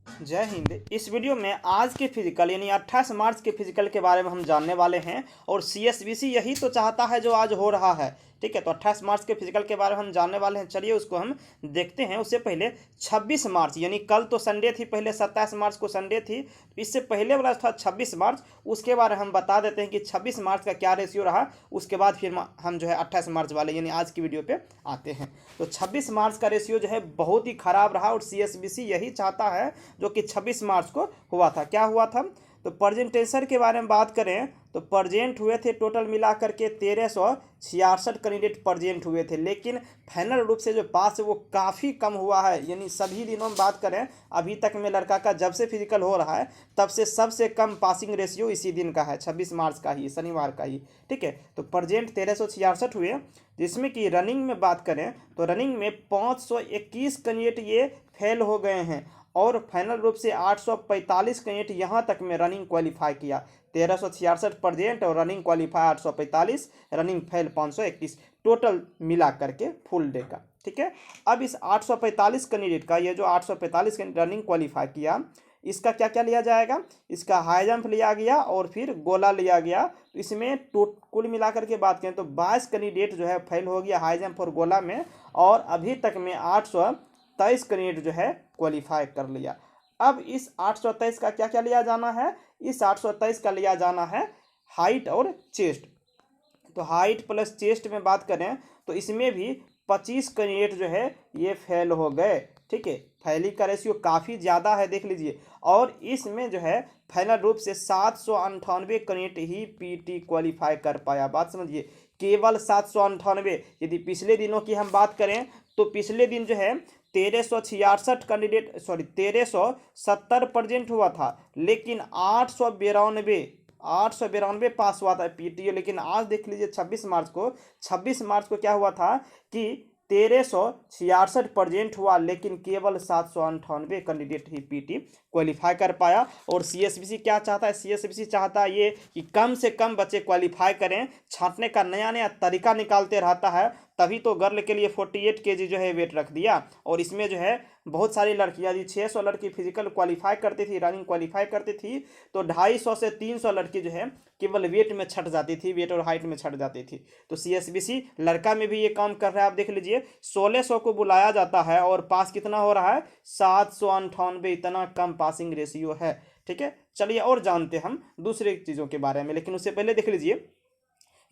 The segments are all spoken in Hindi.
जय हिंद। इस वीडियो में आज के फिजिकल यानी 28 मार्च के फिजिकल के बारे में हम जानने वाले हैं और सीएसबीसी यही तो चाहता है जो आज हो रहा है। ठीक है, तो 28 मार्च के फिजिकल के बारे में हम जानने वाले हैं। चलिए उसको हम देखते हैं। उससे पहले 26 मार्च यानी कल तो संडे थी, पहले 27 मार्च को संडे थी, तो इससे पहले वाला था 26 मार्च, उसके बारे में हम बता देते हैं कि 26 मार्च का क्या रेशियो रहा। उसके बाद फिर हम जो है 28 मार्च वाले यानी आज की वीडियो पे आते हैं। तो 26 मार्च का रेशियो जो है बहुत ही खराब रहा और सीएसबीसी यही चाहता है जो कि 26 मार्च को हुआ था। क्या हुआ था? तो प्रेजेंटेशन के बारे में बात करें तो प्रेजेंट हुए थे टोटल मिला करके 1366 कैंडिडेट प्रेजेंट हुए थे, लेकिन फाइनल रूप से जो पास है वो काफ़ी कम हुआ है। यानी सभी दिनों में बात करें अभी तक में लड़का का जब से फिजिकल हो रहा है तब से सबसे कम पासिंग रेशियो इसी दिन का है, 26 मार्च का ही, शनिवार का ही। ठीक है, तो प्रेजेंट 1366 हुए, जिसमें कि रनिंग में बात करें तो रनिंग में 521 कैंडिडेट ये फेल हो गए हैं और फाइनल रूप से 845 कैंडिडेट यहाँ तक में रनिंग क्वालिफाई किया। 1366 प्रेजेंट और running qualify 845, running fail 521, total मिला करके फुल डे का। ठीक है, अब इस 845 कैंडिडेट का, ये जो 845 कैंडिडेट रनिंग क्वालिफाई किया, इसका क्या क्या लिया जाएगा? इसका हाई जंप लिया गया और फिर गोला लिया गया। इसमें कुल मिलाकर के बात करें तो 22 कैंडिडेट जो है फेल हो गया हाई जंप और गोला में, और अभी तक में 823 कैंडिडेट जो है क्वालिफाई कर लिया। अब इस 823 का क्या क्या लिया जाना है? इस 823 का लिया जाना है हाइट और चेस्ट। तो हाइट प्लस चेस्ट में बात करें तो इसमें भी 25 कैंडिडेट जो है ये फेल हो गए। ठीक है, फैली का रेशियो काफ़ी ज़्यादा है, देख लीजिए। और इसमें जो है फाइनल रूप से 798 कैंडिडेट ही पीटी क्वालिफाई कर पाया। बात समझिए, केवल 798। यदि पिछले दिनों की हम बात करें तो पिछले दिन जो है 1366 कैंडिडेट, सॉरी 1370 प्रेजेंट हुआ था, लेकिन 892 पास हुआ था पीटीओ। लेकिन आज देख लीजिए 26 मार्च को क्या हुआ था कि 1366 प्रेजेंट हुआ, लेकिन केवल 798 कैंडिडेट ही पीटी क्वालिफाई कर पाया। और सीएसबीसी क्या चाहता है? सीएसबीसी चाहता है ये कि कम से कम बच्चे क्वालिफाई करें, छांटने का नया नया तरीका निकालते रहता है। तभी तो गर्ल के लिए 48 केजी जो है वेट रख दिया, और इसमें जो है बहुत सारी लड़कियां, यदि 600 लड़की फिजिकल क्वालिफाई करती थी, रनिंग क्वालिफाई करती थी, तो 250 से 300 लड़की जो है केवल वेट में छट जाती थी, वेट और हाइट में छट जाती थी। तो सीएसबीसी लड़का में भी ये काम कर रहा है। आप देख लीजिए 1600 को बुलाया जाता है और पास कितना हो रहा है? 798। इतना कम पासिंग रेशियो है। ठीक है, चलिए और जानते हम दूसरे चीज़ों के बारे में, लेकिन उससे पहले देख लीजिए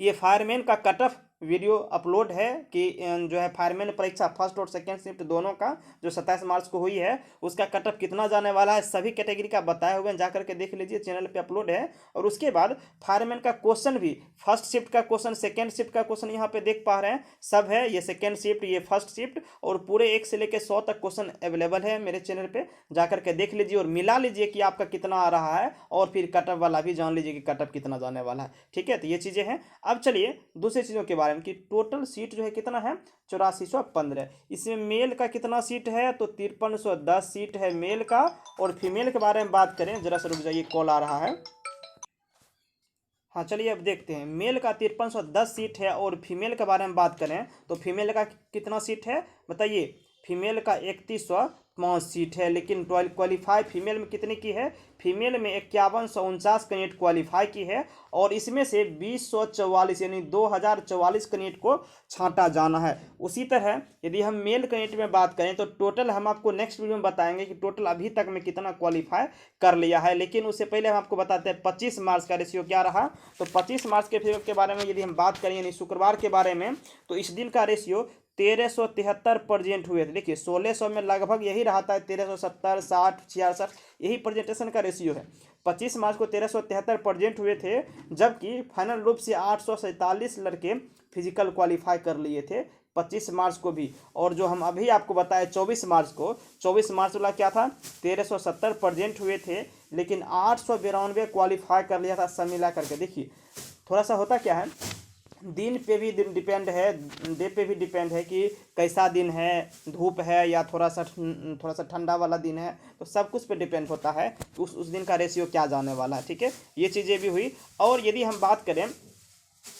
ये फायरमैन का कट ऑफ वीडियो अपलोड है कि जो है फायरमैन परीक्षा फर्स्ट और सेकेंड शिफ्ट दोनों का जो 27 मार्च को हुई है उसका कट ऑफ कितना जाने वाला है, सभी कैटेगरी का बताए हुए हैं, जाकर के देख लीजिए, चैनल पे अपलोड है। और उसके बाद फायरमैन का क्वेश्चन भी, फर्स्ट शिफ्ट का क्वेश्चन, सेकेंड शिफ्ट का क्वेश्चन यहाँ पे देख पा रहे हैं, सब है। ये सेकेंड शिफ्ट, ये फर्स्ट शिफ्ट, और पूरे 1 से लेकर 100 तक क्वेश्चन अवेलेबल है मेरे चैनल पे, जाकर के देख लीजिए और मिला लीजिए कि आपका कितना आ रहा है, और फिर कट ऑफ वाला भी जान लीजिए कि कट ऑफ कितना जाने वाला है। ठीक है, तो ये चीज़ें हैं। अब चलिए दूसरी चीज़ों के बारे में कि टोटल सीट जो है कितना है? 8415। इसमें मेल का कितना सीट है? तो 5310 सीट है मेल का। और फीमेल के बारे में बात करें, जरा सा रुक जाइए, कॉल आ रहा है। हाँ चलिए अब देखते हैं। मेल का 5310 सीट है और फीमेल के बारे में बात करें तो फीमेल का कितना सीट है बताइए? फीमेल का 3105 सीट है, लेकिन क्वालिफाई फीमेल में कितने की है? फीमेल में 5149 कैंडिडेट क्वालिफाई की है, और इसमें से 2044 यानी 2044 कैंडिडेट को छांटा जाना है। उसी तरह यदि हम मेल कैंडिडेट में बात करें तो टोटल हम आपको नेक्स्ट वीडियो में बताएंगे कि टोटल अभी तक में कितना क्वालिफाई कर लिया है। लेकिन उससे पहले हम आपको बताते हैं 25 मार्च का रेशियो क्या रहा। तो 25 मार्च के बारे में यदि हम बात करें यानी शुक्रवार के बारे में, तो इस दिन का रेशियो 1373 प्रेजेंट हुए थे। देखिए 1600 में लगभग यही रहा था, 1370, 60, 66 यही प्रेजेंटेशन का रेशियो है। 25 मार्च को 1373 प्रेजेंट हुए थे, जबकि फाइनल रूप से 847 लड़के फिजिकल क्वालिफाई कर लिए थे 25 मार्च को भी। और जो हम अभी आपको बताए 24 मार्च को, 24 मार्च वाला क्या था? 1370 प्रेजेंट हुए थे, लेकिन 892 क्वालिफाई कर लिया था सब मिला करके। देखिए थोड़ा सा होता क्या है, दिन पे भी डिपेंड है, डे पे भी डिपेंड है कि कैसा दिन है, धूप है या थोड़ा सा ठंडा वाला दिन है, तो सब कुछ पे डिपेंड होता है उस दिन का रेशियो क्या जाने वाला है। ठीक है, ये चीज़ें भी हुई। और यदि हम बात करें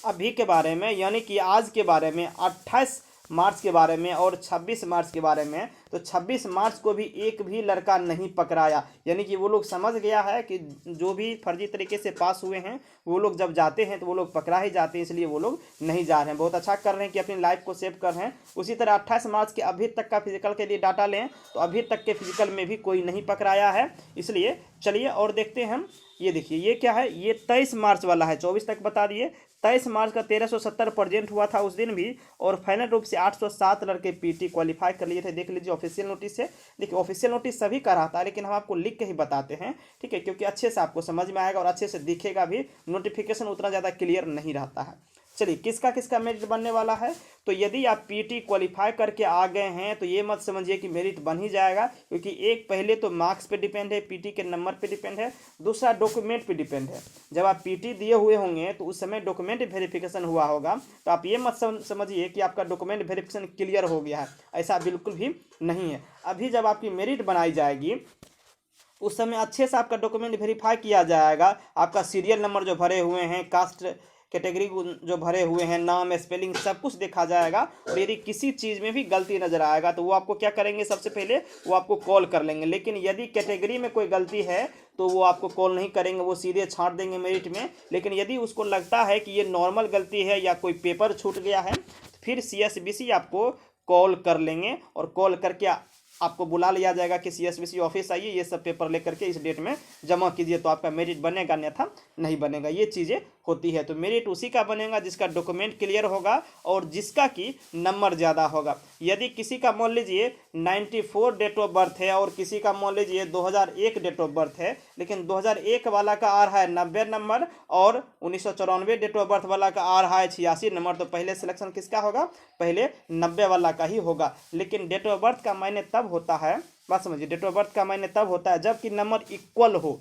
अभी के बारे में यानी कि आज के बारे में 28 मार्च के बारे में और 26 मार्च के बारे में, तो 26 मार्च को भी एक भी लड़का नहीं पकड़ाया। यानी कि वो लोग समझ गया है कि जो भी फर्जी तरीके से पास हुए हैं वो लोग जब जाते हैं तो वो लोग पकड़ा ही जाते हैं, इसलिए वो लोग नहीं जा रहे हैं। बहुत अच्छा कर रहे हैं कि अपनी लाइफ को सेव कर रहे हैं। उसी तरह 28 मार्च के अभी तक का फिजिकल के लिए डाटा लें तो अभी तक के फिजिकल में भी कोई नहीं पकड़ाया है। इसलिए चलिए और देखते हैं हम। ये देखिए ये क्या है, ये 23 मार्च वाला है, 24 तक बता दिए। 23 मार्च का 1370 प्रेजेंट हुआ था उस दिन भी, और फाइनल रूप से 807 लड़के पीटी क्वालिफाई कर लिए थे। देख लीजिए ऑफिशियल नोटिस है। देखिए ऑफिशियल नोटिस सभी का रहता है, लेकिन हम आपको लिख के ही बताते हैं, ठीक है, क्योंकि अच्छे से आपको समझ में आएगा और अच्छे से दिखेगा भी। नोटिफिकेशन उतना ज़्यादा क्लियर नहीं रहता है। चलिए किसका किसका मेरिट बनने वाला है, तो यदि आप पीटी क्वालिफाई करके आ गए हैं तो ये मत समझिए कि मेरिट बन ही जाएगा, क्योंकि एक पहले तो मार्क्स पे डिपेंड है, पीटी के नंबर पे डिपेंड है, दूसरा डॉक्यूमेंट पे डिपेंड है। जब आप पीटी दिए हुए होंगे तो उस समय डॉक्यूमेंट वेरिफिकेशन हुआ होगा, तो आप ये मत समझिए कि आपका डॉक्यूमेंट वेरिफिकेशन क्लियर हो गया है, ऐसा बिल्कुल भी नहीं है। अभी जब आपकी मेरिट बनाई जाएगी उस समय अच्छे से आपका डॉक्यूमेंट वेरीफाई किया जाएगा। आपका सीरियल नंबर जो भरे हुए हैं, कास्ट कैटेगरी जो भरे हुए हैं, नाम स्पेलिंग सब कुछ देखा जाएगा। और यदि किसी चीज़ में भी गलती नज़र आएगा तो वो आपको क्या करेंगे, सबसे पहले वो आपको कॉल कर लेंगे। लेकिन यदि कैटेगरी में कोई गलती है तो वो आपको कॉल नहीं करेंगे, वो सीधे छांट देंगे मेरिट में। लेकिन यदि उसको लगता है कि ये नॉर्मल गलती है या कोई पेपर छूट गया है तो फिर CSBC आपको कॉल कर लेंगे, और कॉल करके आपको बुला लिया जाएगा कि CSBC ऑफिस आइए, ये सब पेपर लेकर के इस डेट में जमा कीजिए, तो आपका मेरिट बनेगा, अन्यथा नहीं बनेगा। ये चीज़ें होती है। तो मेरिट उसी का बनेगा जिसका डॉक्यूमेंट क्लियर होगा और जिसका कि नंबर ज़्यादा होगा। यदि किसी का मान लीजिए 94 डेट ऑफ बर्थ है और किसी का मान लीजिए 2001 डेट ऑफ बर्थ है, लेकिन 2001 वाला का आ रहा है 90 नंबर और 1994 डेट ऑफ बर्थ वाला का आ रहा है 86 नंबर, तो पहले सिलेक्शन किसका होगा, पहले 90 वाला का ही होगा। लेकिन डेट ऑफ बर्थ का मायने तब होता है, बात समझिए, डेट ऑफ बर्थ का मायने तब होता है जबकि नंबर इक्वल हो,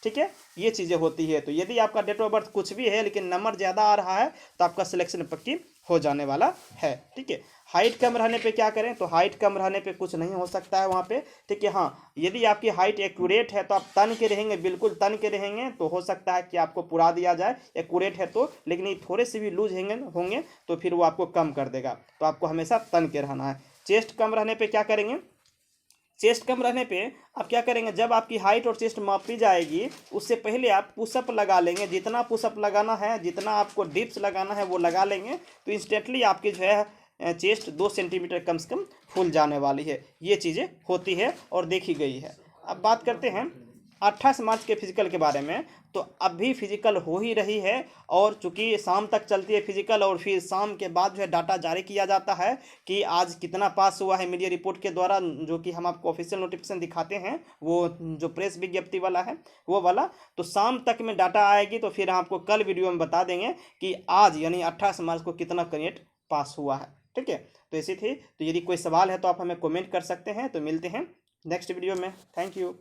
ठीक है, ये चीज़ें होती है। तो यदि आपका डेट ऑफ बर्थ कुछ भी है लेकिन नंबर ज़्यादा आ रहा है तो आपका सिलेक्शन पक्की हो जाने वाला है, ठीक है। हाइट कम रहने पे क्या करें, तो हाइट कम रहने पे कुछ नहीं हो सकता है वहाँ पे, ठीक है। हाँ, यदि आपकी हाइट एक्यूरेट है तो आप तन के रहेंगे, बिल्कुल तन के रहेंगे तो हो सकता है कि आपको पुरा दिया जाए, एक्यूरेट है तो। लेकिन ये थोड़े से भी लूज होंगे तो फिर वो आपको कम कर देगा, तो आपको हमेशा तन के रहना है। चेस्ट कम रहने पर क्या करेंगे, चेस्ट कम रहने पे आप क्या करेंगे, जब आपकी हाइट और चेस्ट मापी जाएगी उससे पहले आप पुशअप लगा लेंगे। जितना पुशअप लगाना है, जितना आपको डिप्स लगाना है वो लगा लेंगे, तो इंस्टेंटली आपकी जो है चेस्ट 2 सेंटीमीटर कम से कम फूल जाने वाली है। ये चीज़ें होती है और देखी गई है। अब बात करते हैं 28 मार्च के फिजिकल के बारे में। तो अभी फिजिकल हो ही रही है, और चूंकि शाम तक चलती है फिजिकल, और फिर शाम के बाद जो है डाटा जारी किया जाता है कि आज कितना पास हुआ है मीडिया रिपोर्ट के द्वारा, जो कि हम आपको ऑफिशियल नोटिफिकेशन दिखाते हैं, वो जो प्रेस विज्ञप्ति वाला है वो वाला। तो शाम तक में डाटा आएगी तो फिर हम आपको कल वीडियो में बता देंगे कि आज यानी 28 मार्च को कितना कैंडिडेट पास हुआ है, ठीक है। तो ऐसी थी। तो यदि कोई सवाल है तो आप हमें कमेंट कर सकते हैं। तो मिलते हैं नेक्स्ट वीडियो में। Thank you.